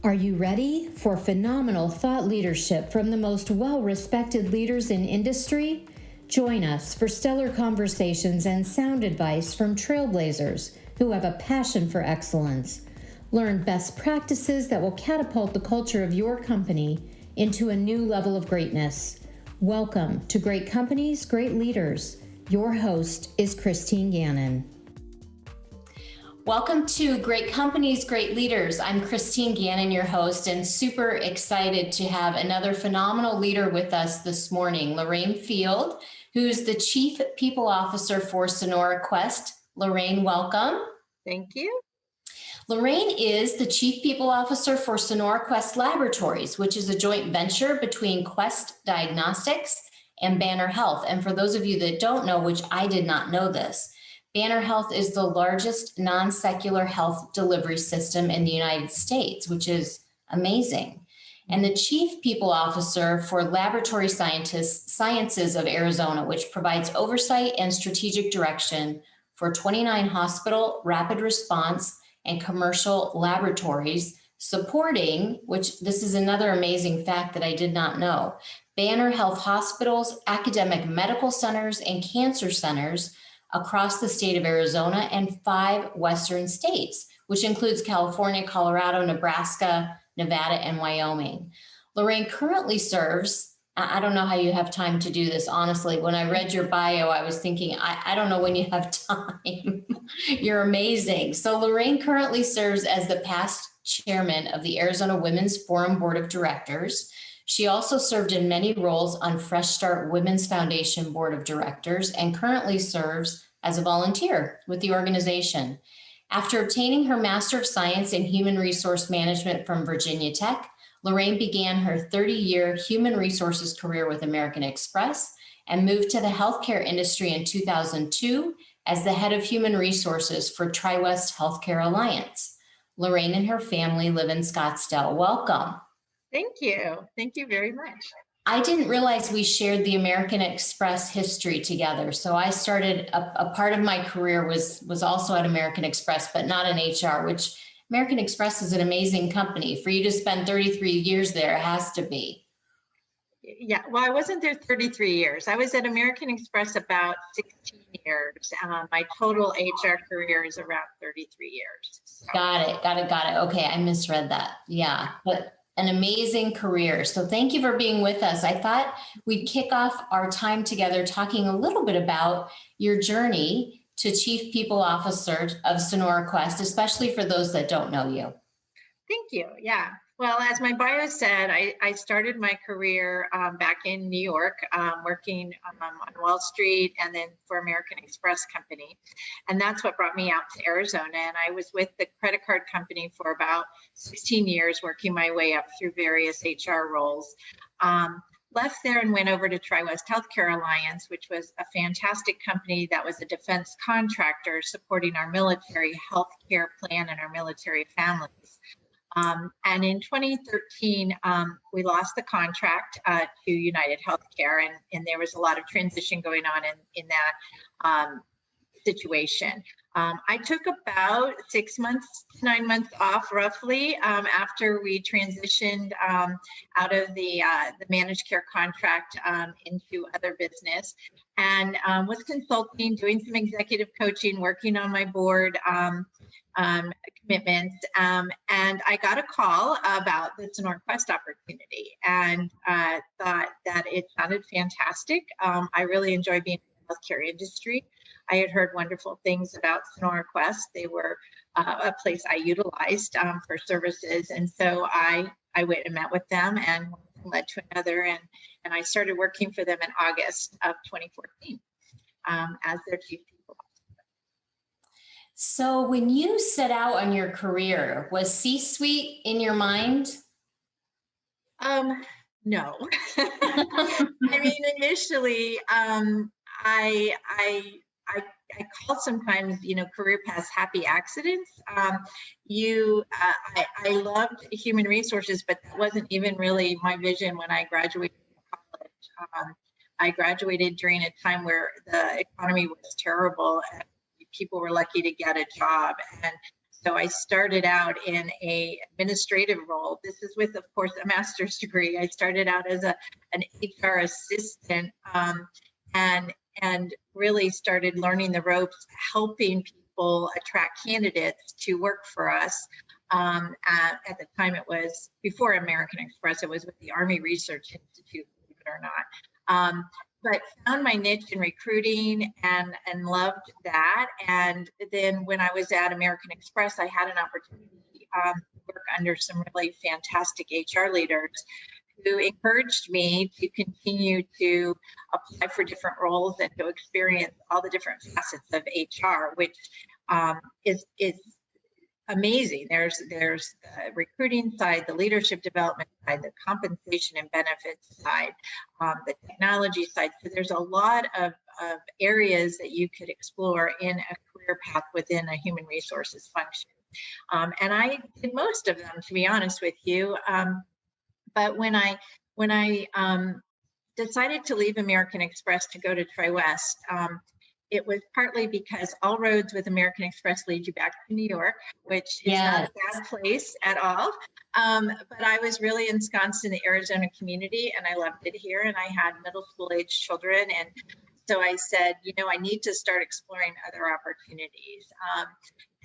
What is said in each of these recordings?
Are you ready for phenomenal thought leadership from the most well-respected leaders in industry? Join us for stellar conversations and sound advice from trailblazers who have a passion for excellence. Learn best practices that will catapult the culture of your company into a new level of greatness. Welcome to Great Companies, Great Leaders. Your host is Christine Gannon. Welcome to Great Companies, Great Leaders. I'm Christine Gannon, your host, and super excited to have another phenomenal leader with us this morning, Lorraine Field, who's the Chief People Officer for Sonora Quest. Lorraine, welcome. Thank you. Lorraine is the Chief People Officer for Sonora Quest Laboratories, which is a joint venture between Quest Diagnostics and Banner Health. And for those of you that don't know, which I did not know this, Banner Health is the largest non-secular health delivery system in the United States, which is amazing. And the Chief People Officer for Laboratory Sciences of Arizona, which provides oversight and strategic direction for 29 hospital, rapid response, and commercial laboratories, supporting, which this is another amazing fact that I did not know, Banner Health hospitals, academic medical centers, and cancer centers across the state of Arizona and 5 Western states, which includes California, Colorado, Nebraska, Nevada, and Wyoming. Lorraine currently serves, I don't know how you have time to do this, honestly. When I read your bio, I was thinking, I don't know when you have time. You're amazing. So Lorraine currently serves as the past chairman of the Arizona Women's Forum Board of Directors. She also served in many roles on Fresh Start Women's Foundation Board of Directors and currently serves as a volunteer with the organization. After obtaining her Master of Science in Human Resource Management from Virginia Tech, Lorraine began her 30-year human resources career with American Express and moved to the healthcare industry in 2002 as the head of human resources for TriWest Healthcare Alliance. Lorraine and her family live in Scottsdale. Welcome. Thank you. Thank you very much. I didn't realize we shared the American Express history together. So I started, a part of my career was also at American Express, but not in HR, which American Express is an amazing company. For you to spend 33 years there, it has to be. Yeah, well, I wasn't there 33 years. I was at American Express about 16 years. My total HR career is around 33 years. So. Got it. Okay, I misread that. Yeah, but an amazing career. So thank you for being with us. I thought we'd kick off our time together talking a little bit about your journey to Chief People Officer of Sonora Quest, especially for those that don't know you. Thank you. Yeah. Well, as my bio said, I started my career back in New York, working on Wall Street and then for American Express Company. And that's what brought me out to Arizona. And I was with the credit card company for about 16 years, working my way up through various HR roles. Left there and went over to TriWest Healthcare Alliance, which was a fantastic company that was a defense contractor supporting our military healthcare plan and our military families. And in 2013, we lost the contract to United Healthcare, and there was a lot of transition going on in that situation. I took about 6 months, 9 months off roughly after we transitioned out of the managed care contract into other business, and was consulting, doing some executive coaching, working on my board commitments, and I got a call about the Sonora Quest opportunity, and thought that it sounded fantastic. I really enjoy being in the healthcare industry. I had heard wonderful things about Sonora Quest. They were a place I utilized for services, and so I went and met with them, and one led to another, and I started working for them in August of 2014 as their chief people officer. So when you set out on your career, was C-suite in your mind? No. I mean, initially, I call sometimes, career paths happy accidents. I loved human resources, but that wasn't even really my vision when I graduated from college. I graduated during a time where the economy was terrible and people were lucky to get a job. And So I started out in a administrative role. This is with, of course, a master's degree. I started out as an HR assistant, and really started learning the ropes, helping people attract candidates to work for us. At the time, it was before American Express. It was with the Army Research Institute, believe it or not. But found my niche in recruiting and loved that. And then when I was at American Express, I had an opportunity to work under some really fantastic HR leaders who encouraged me to continue to apply for different roles and to experience all the different facets of HR, which is amazing. There's the recruiting side, the leadership development side, the compensation and benefits side, the technology side. So there's a lot of areas that you could explore in a career path within a human resources function. And I did most of them, to be honest with you. But when I decided to leave American Express to go to TriWest, it was partly because all roads with American Express lead you back to New York, which is not a bad place at all. But I was really ensconced in the Arizona community, and I loved it here. And I had middle school age children. And so I said, I need to start exploring other opportunities.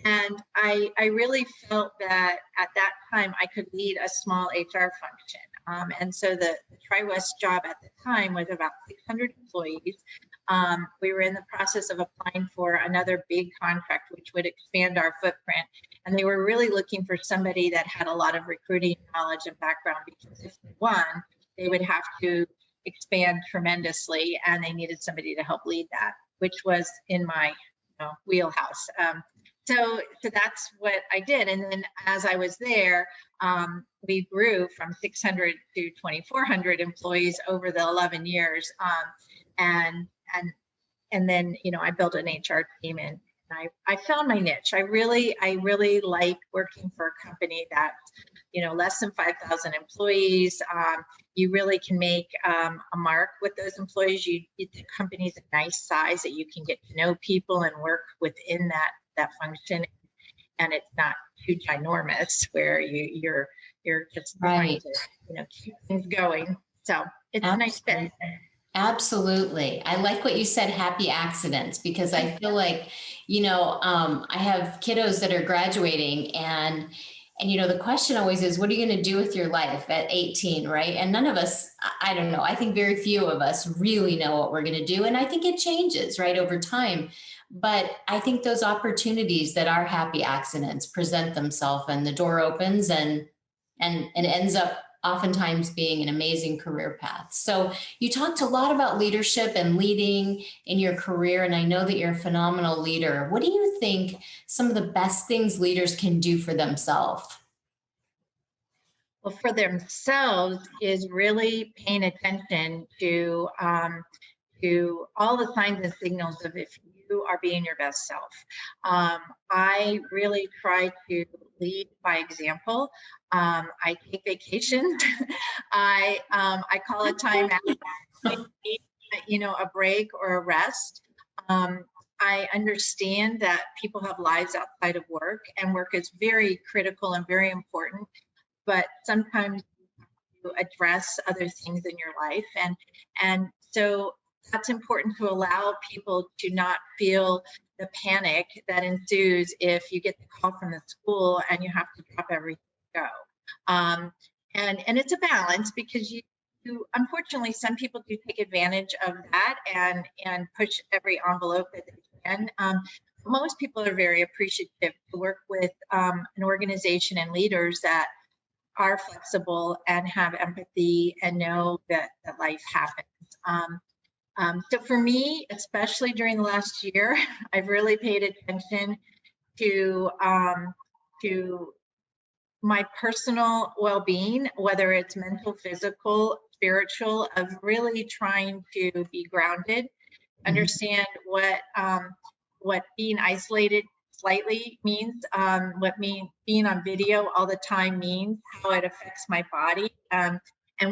And I really felt that at that time I could lead a small HR function. And so the TriWest job at the time was about 600 employees. We were in the process of applying for another big contract, which would expand our footprint. And they were really looking for somebody that had a lot of recruiting knowledge and background, because if they won, they would have to expand tremendously, and they needed somebody to help lead that, which was in my wheelhouse. So that's what I did. And then as I was there, we grew from 600 to 2,400 employees over the 11 years. And then, I built an HR team, and I found my niche. I really like working for a company that's, less than 5,000 employees. You really can make a mark with those employees. The company's a nice size that you can get to know people and work within that function, and it's not too ginormous where you're just trying to keep things going. So it's a nice fit. Absolutely. I like what you said, happy accidents, because I feel like, I have kiddos that are graduating, and the question always is, what are you going to do with your life at 18, right? And none of us, I don't know, I think very few of us really know what we're going to do. And I think it changes, right, over time. But I think those opportunities that are happy accidents present themselves, and the door opens, and it ends up oftentimes being an amazing career path. So you talked a lot about leadership and leading in your career, and I know that you're a phenomenal leader. What do you think some of the best things leaders can do for themselves? Well, for themselves is really paying attention to all the signs and signals of if you are being your best self. I really try to lead by example. I take vacations. I call it time out. I need, a break or a rest. I understand that people have lives outside of work, and work is very critical and very important. But sometimes you address other things in your life, and so that's important to allow people to not feel the panic that ensues if you get the call from the school and you have to drop everything and go. And it's a balance, because you unfortunately, some people do take advantage of that and push every envelope that they can. Most people are very appreciative to work with an organization and leaders that are flexible and have empathy and know that life happens. So for me, especially during the last year, I've really paid attention to my personal well-being, whether it's mental, physical, spiritual, of really trying to be grounded, understand what being isolated slightly means, what being on video all the time means, how it affects my body. And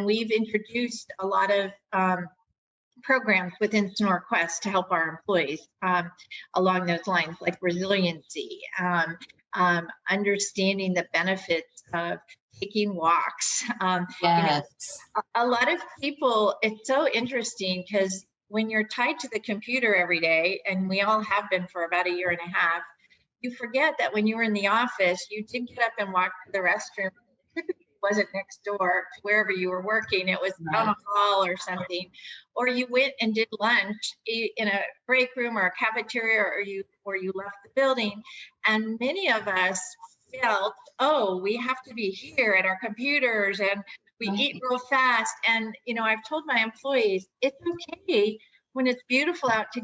we've introduced a lot of programs within Sonora Quest to help our employees along those lines, like resiliency, understanding the benefits of taking walks. Yes. A lot of people, it's so interesting because when you're tied to the computer every day, and we all have been for about a year and a half, you forget that when you were in the office, you did get up and walk to the restroom. Typically, it wasn't next door to wherever you were working. It was down a hall or something, or you went and did lunch in a break room or a cafeteria, or you left the building. And many of us felt, oh, we have to be here at our computers, and we eat real fast. And I've told my employees it's okay when it's beautiful out to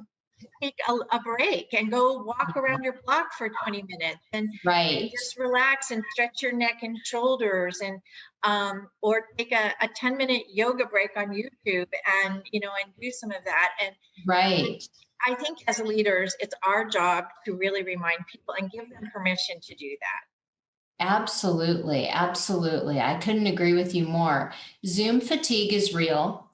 take a break and go walk around your block for 20 minutes and just relax and stretch your neck and shoulders, and or take a 10-minute yoga break on YouTube, and do some of that. And I think as leaders, it's our job to really remind people and give them permission to do that. Absolutely. Absolutely. I couldn't agree with you more. Zoom fatigue is real.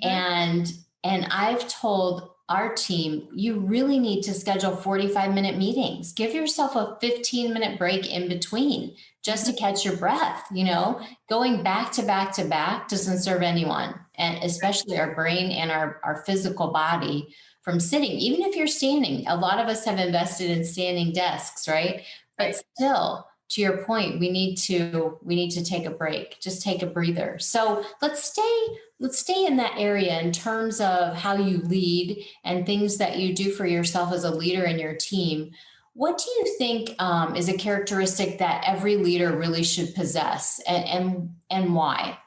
And I've told our team, you really need to schedule 45-minute meetings. Give yourself a 15-minute break in between just to catch your breath. Going back to back to back doesn't serve anyone, and especially our brain and our physical body from sitting. Even if you're standing, a lot of us have invested in standing desks, right? But still, to your point, we need to take a break, just take a breather. So let's stay in that area in terms of how you lead and things that you do for yourself as a leader in your team. What do you think is a characteristic that every leader really should possess, and why?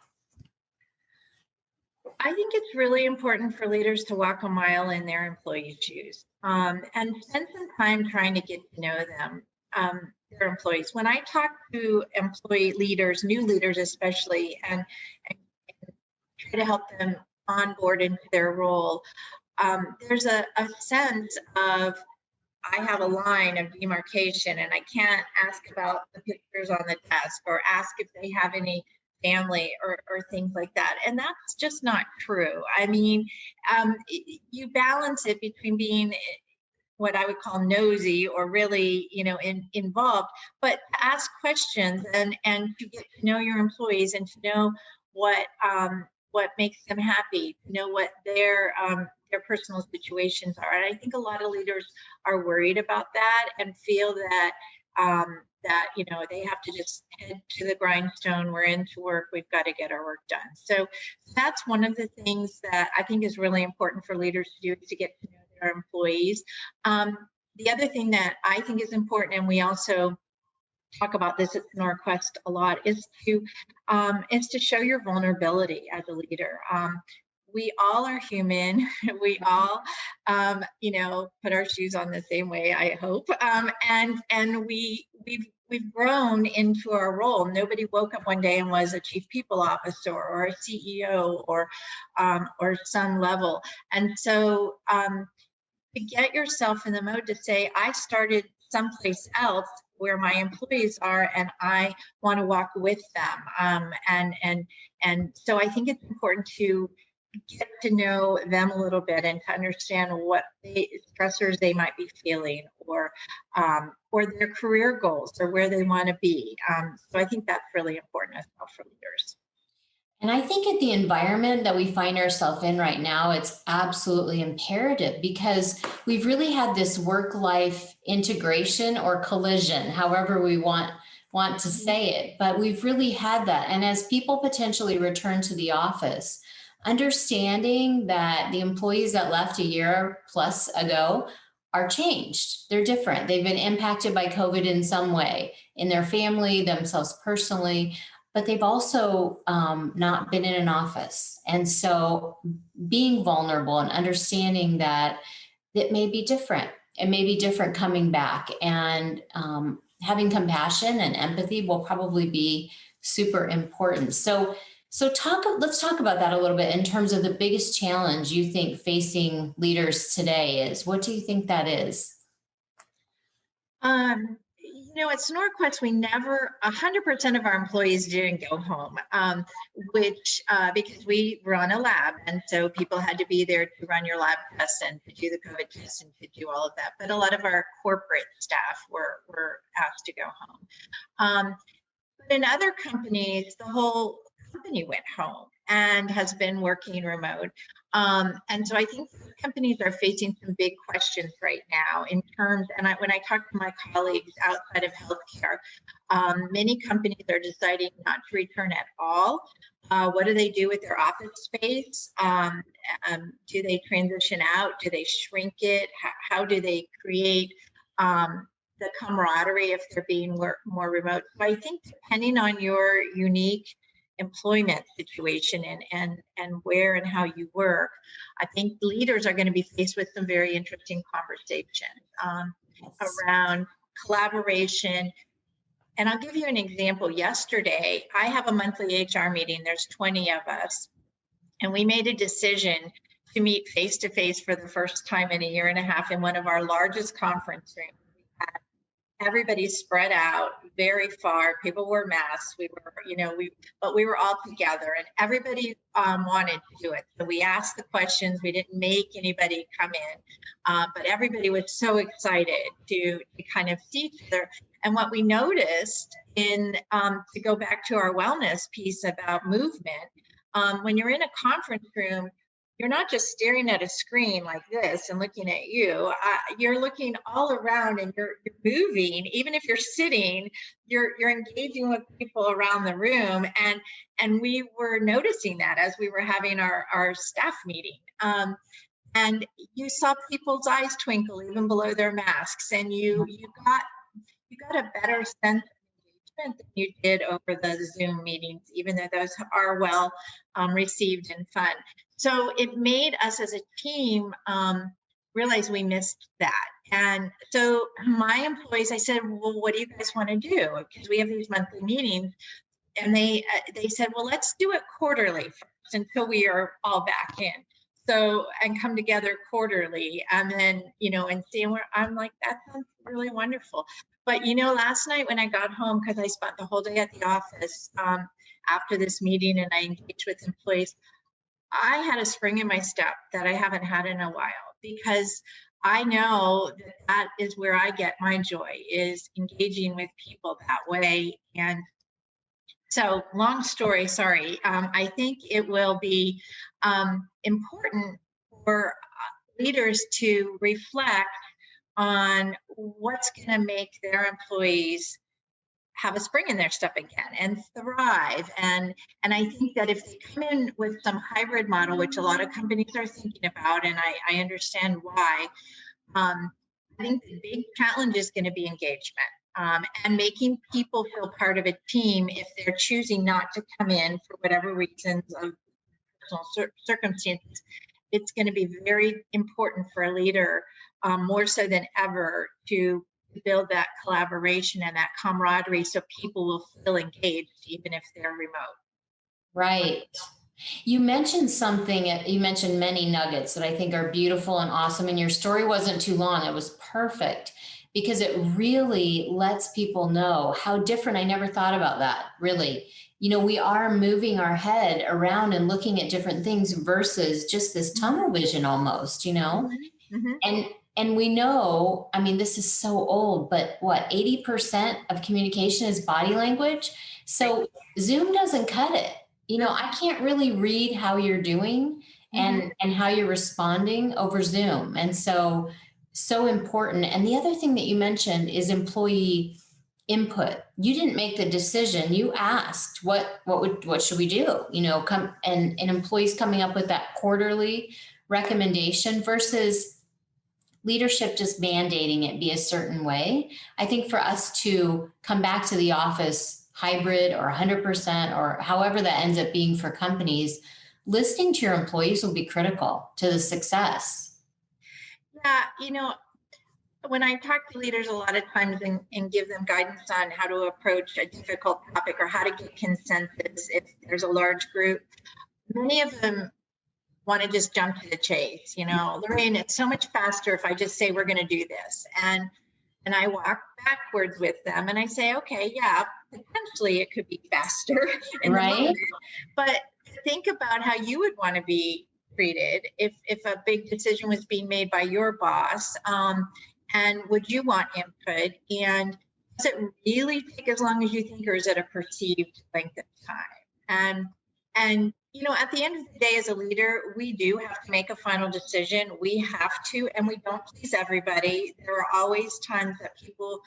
I think it's really important for leaders to walk a mile in their employees' shoes, and spend some time trying to get to know them. Their employees. When I talk to employee leaders, new leaders especially, and try to help them onboard into their role, there's a sense of, I have a line of demarcation and I can't ask about the pictures on the desk or ask if they have any family or things like that. And that's just not true. I mean, you balance it between being what I would call nosy or really, involved, but to ask questions and to get to know your employees and to know what makes them happy, to know what their personal situations are. And I think a lot of leaders are worried about that and feel that they have to just head to the grindstone. We're into work. We've got to get our work done. So that's one of the things that I think is really important for leaders to do, is to get to know their employees. The other thing that I think is important, and we also talk about this at Sonora Quest a lot, is to show your vulnerability as a leader. We all are human. We all, put our shoes on the same way, I hope. And we've grown into our role. Nobody woke up one day and was a chief people officer or a CEO or some level. And so to get yourself in the mode to say, I started someplace else where my employees are, and I want to walk with them. And so I think it's important to get to know them a little bit and to understand what stressors they might be feeling, or their career goals, or where they want to be. So I think that's really important as well for leaders. And I think at the environment that we find ourselves in right now, it's absolutely imperative, because we've really had this work-life integration or collision, however we want to say it, but we've really had that. And as people potentially return to the office, understanding that the employees that left a year plus ago are changed. They're different. They've been impacted by COVID in some way, in their family, themselves personally, but they've also not been in an office. And so being vulnerable and understanding that it may be different. It may be different coming back, and having compassion and empathy will probably be super important. So let's talk about that a little bit in terms of the biggest challenge you think facing leaders today is. What do you think that is? At Sonora Quest, we never, 100% of our employees didn't go home, which, because we run a lab. And so people had to be there to run your lab tests and to do the COVID tests and to do all of that. But a lot of our corporate staff were asked to go home. But in other companies, the whole company went home and has been working remote. And so I think companies are facing some big questions right now in terms, and when I talk to my colleagues outside of healthcare, many companies are deciding not to return at all. What do they do with their office space? Do they transition out? Do they shrink it? How do they create the camaraderie if they're being more remote? So I think depending on your unique employment situation and where and how you work, I think leaders are going to be faced with some very interesting conversations around collaboration. And I'll give you an example. Yesterday, I have a monthly HR meeting. There's 20 of us, and we made a decision to meet face to face for the first time in a year and a half in one of our largest conference rooms. Everybody spread out very far. People wore masks. But we were all together, and everybody wanted to do it. So we asked the questions. We didn't make anybody come in, but everybody was so excited to kind of see each other. And what we noticed to go back to our wellness piece about movement, when you're in a conference room, you're not just staring at a screen like this and looking at you. You're looking all around and you're moving. Even if you're sitting, you're engaging with people around the room. And we were noticing that as we were having our staff meeting. And you saw people's eyes twinkle even below their masks, and you got a better sense of engagement than you did over the Zoom meetings, even though those are well received and fun. So it made us as a team realize we missed that. And so my employees, I said, well, what do you guys want to do? Because we have these monthly meetings. And they said, well, let's do it quarterly first until we are all back in. So, and come together quarterly, and then, and see where I'm like, that sounds really wonderful. But, last night when I got home, because I spent the whole day at the office after this meeting and I engaged with employees, I had a spring in my step that I haven't had in a while, because I know that is where I get my joy, is engaging with people that way. And so, long story, sorry, I think it will be important for leaders to reflect on what's going to make their employees have a spring in their step again and thrive. And I think that if they come in with some hybrid model, which a lot of companies are thinking about, and I understand why, I think the big challenge is going to be engagement and making people feel part of a team if they're choosing not to come in for whatever reasons of personal circumstances. It's going to be very important for a leader, more so than ever, to build that collaboration and that camaraderie so people will feel engaged even if they're remote. Right. You mentioned you mentioned many nuggets that I think are beautiful and awesome. And your story wasn't too long. It was perfect because it really lets people know how different. I never thought about that, really. We are moving our head around and looking at different things versus just this tunnel vision almost, Mm-hmm. And we know, I mean, this is so old, but what, 80% of communication is body language. So Zoom doesn't cut it. I can't really read how you're doing and how you're responding over Zoom. And so important. And the other thing that you mentioned is employee input. You didn't make the decision. You asked what should we do? Come and employees coming up with that quarterly recommendation versus leadership just mandating it be a certain way. I think for us to come back to the office hybrid or 100% or however that ends up being for companies, listening to your employees will be critical to the success. Yeah, when I talk to leaders a lot of times and give them guidance on how to approach a difficult topic or how to get consensus if there's a large group, many of them want to just jump to the chase. Lorraine, it's so much faster if I just say we're going to do this. And and I walk backwards with them and I say, okay, yeah, potentially it could be faster in the Right? moment, but think about how you would want to be treated if a big decision was being made by your boss. And would you want input? And does it really take as long as you think, or is it a perceived length of time? And you know, at the end of the day, as a leader, we do have to make a final decision. We have to, and we don't please everybody. There are always times that people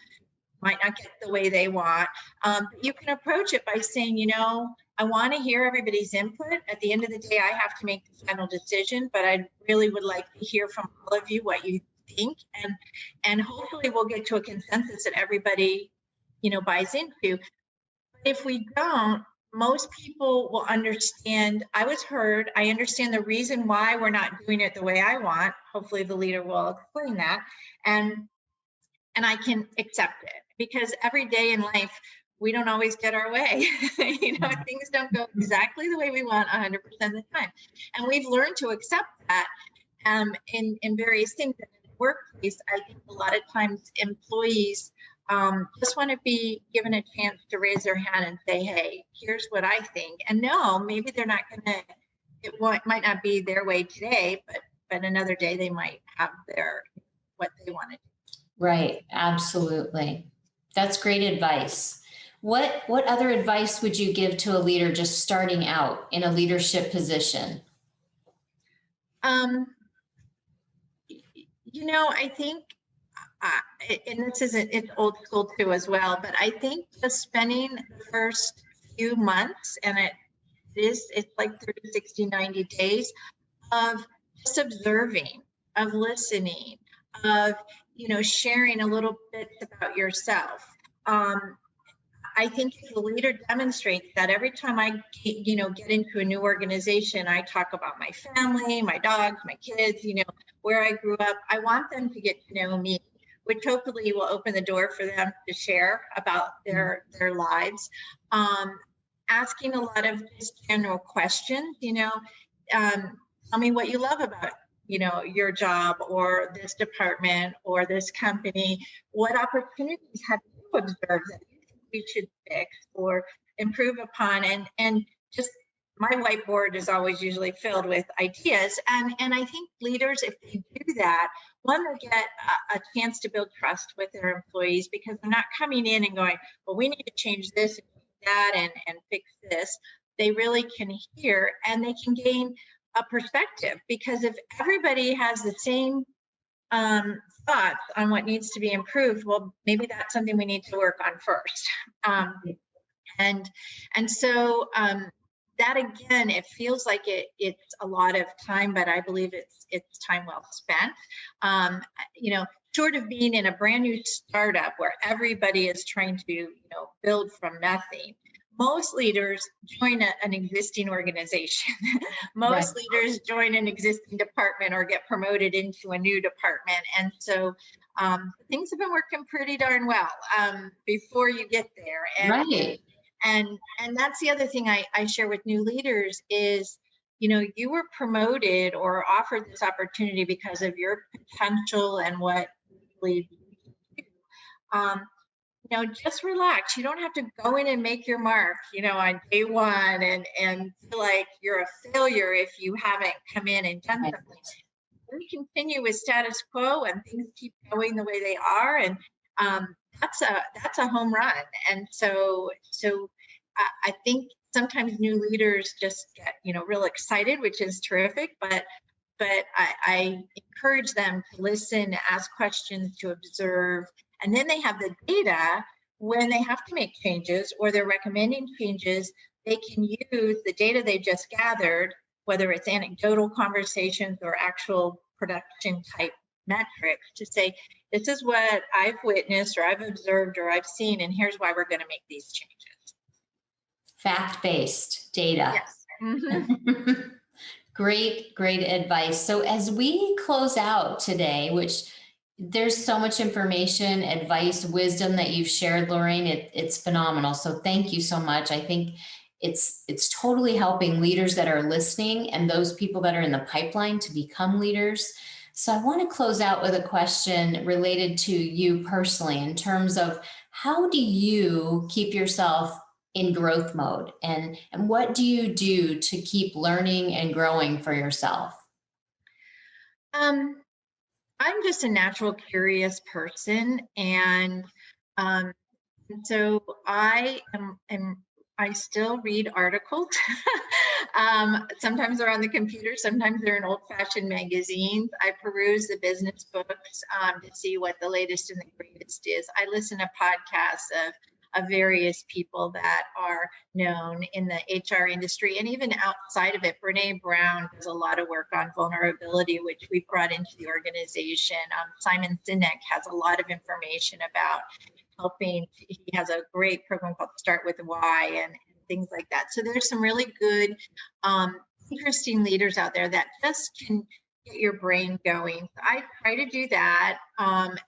might not get the way they want. But you can approach it by saying, you know, I want to hear everybody's input. At the end of the day, I have to make the final decision, but I really would like to hear from all of you what you think, and hopefully we'll get to a consensus that everybody, you know, buys into. If we don't, most people will understand, I was heard, I understand the reason why we're not doing it the way I want. Hopefully the leader will explain that, and I can accept it, because every day in life we don't always get our way. You know, things don't go exactly the way we want 100% of the time, and we've learned to accept that in various things. In the workplace, I think a lot of times employees just want to be given a chance to raise their hand and say, hey, here's what I think. And no, maybe they're not going to, might not be their way today, but another day they might have what they want to do. Right. Absolutely. That's great advice. What other advice would you give to a leader just starting out in a leadership position? You know, I think, and this isn't, it's old school too as well, but I think just spending the first few months, and it's like 30, 60, 90 days of just observing, of listening, of, you know, sharing a little bit about yourself. I think if the leader demonstrates that, every time I, you know, get into a new organization, I talk about my family, my dogs, my kids, you know, where I grew up. I want them to get to know me, which hopefully will open the door for them to share about their lives. Asking a lot of just general questions, you know, tell me what you love about, you know, your job or this department or this company. What opportunities have you observed that you think we should fix or improve upon? And just, my whiteboard is always usually filled with ideas. And I think leaders, if they do that, one, they get a chance to build trust with their employees, because they're not coming in and going, well, we need to change this and that and fix this. They really can hear, and they can gain a perspective, because if everybody has the same thoughts on what needs to be improved, well, maybe that's something we need to work on first. And so that, again, it feels like it's a lot of time, but I believe it's time well spent. You know, short of being in a brand new startup where everybody is trying to, you know, build from nothing, most leaders join an existing organization. Most Right. leaders join an existing department or get promoted into a new department. And so things have been working pretty darn well before you get there. Right. And that's the other thing I share with new leaders is, you know, you were promoted or offered this opportunity because of your potential and what you believe you can do. You know, just relax. You don't have to go in and make your mark, you know, on day one and feel like you're a failure if you haven't come in and done something. We continue with status quo and things keep going the way they are, and that's a home run. And so I think sometimes new leaders just get, you know, real excited, which is terrific, but I encourage them to listen, ask questions, to observe, and then they have the data when they have to make changes or they're recommending changes. They can use the data they just gathered, whether it's anecdotal conversations or actual production type metrics, to say, this is what I've witnessed or I've observed or I've seen, and here's why we're going to make these changes. Fact-based data. Yes. Mm-hmm. Great advice. So as we close out today, which there's so much information, advice, wisdom that you've shared, Lorraine, it's phenomenal. So thank you so much. I think it's totally helping leaders that are listening and those people that are in the pipeline to become leaders. So I want to close out with a question related to you personally in terms of how do you keep yourself in growth mode, and what do you do to keep learning and growing for yourself? Um, I'm just a natural curious person, and um, so I still read articles. Sometimes they're on the computer, sometimes they're in old-fashioned magazines. I peruse the business books to see what the latest and the greatest is. I listen to podcasts of various people that are known in the HR industry and even outside of it. Brene Brown does a lot of work on vulnerability, which we brought into the organization. Simon Sinek has a lot of information about helping. He has a great program called Start with Why and things like that. So there's some really good, interesting leaders out there that just can get your brain going. I try to do that and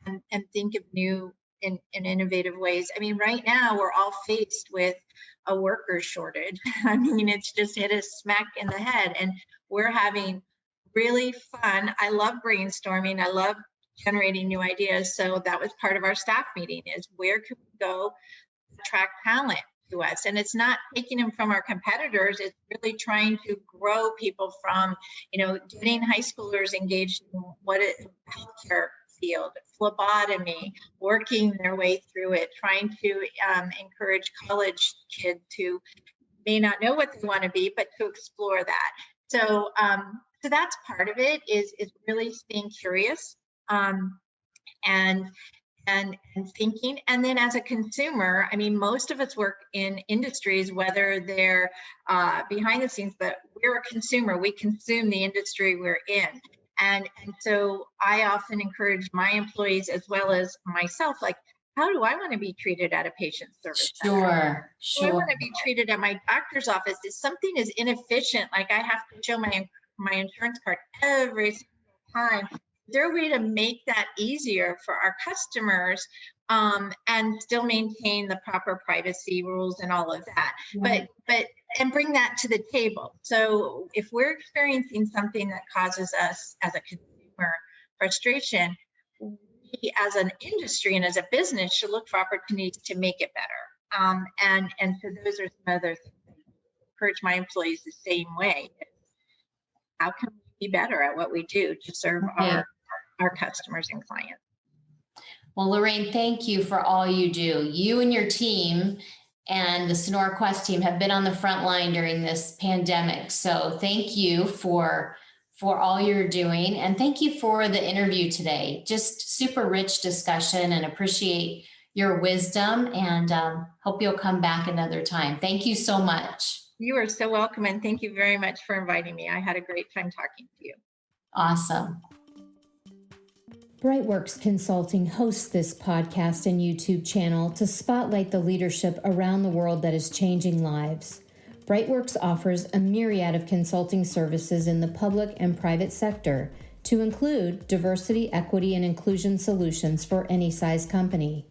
think of new and innovative ways. I mean, right now we're all faced with a worker shortage. I mean, it's just hit us smack in the head, and we're having really fun. I love brainstorming. I love generating new ideas. So that was part of our staff meeting, is where can we go attract talent to us? And it's not taking them from our competitors. It's really trying to grow people from, getting high schoolers engaged in what is healthcare field, phlebotomy, working their way through it, trying to encourage college kids who may not know what they want to be, but to explore that. So, so that's part of it, is really staying curious and thinking. And then as a consumer, I mean, most of us work in industries, whether they're behind the scenes, but we're a consumer. We consume the industry we're in. And so I often encourage my employees as well as myself, like, how do I want to be treated at a patient service center? Sure. Do I want to be treated at my doctor's office? If something is inefficient, like I have to show my insurance card every single time, is there a way to make that easier for our customers and still maintain the proper privacy rules and all of that? Right. But and bring that to the table. So if we're experiencing something that causes us as a consumer frustration, we as an industry and as a business should look for opportunities to make it better. And so those are some other things I encourage my employees the same way. How can we be better at what we do to serve our customers and clients? Well, Lorraine, thank you for all you do. You and your team and the Sonora Quest team have been on the front line during this pandemic. So thank you for all you're doing. And thank you for the interview today. Just super rich discussion, and appreciate your wisdom, and hope you'll come back another time. Thank you so much. You are so welcome. And thank you very much for inviting me. I had a great time talking to you. Awesome. Brightworks Consulting hosts this podcast and YouTube channel to spotlight the leadership around the world that is changing lives. Brightworks offers a myriad of consulting services in the public and private sector, to include diversity, equity, and inclusion solutions for any size company.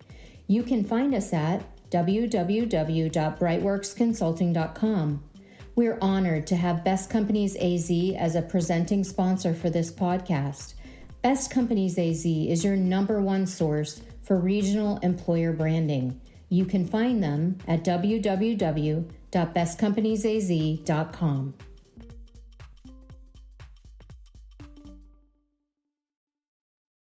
You can find us at www.brightworksconsulting.com. We're honored to have Best Companies AZ as a presenting sponsor for this podcast. Best Companies AZ is your #1 source for regional employer branding. You can find them at www.bestcompaniesaz.com.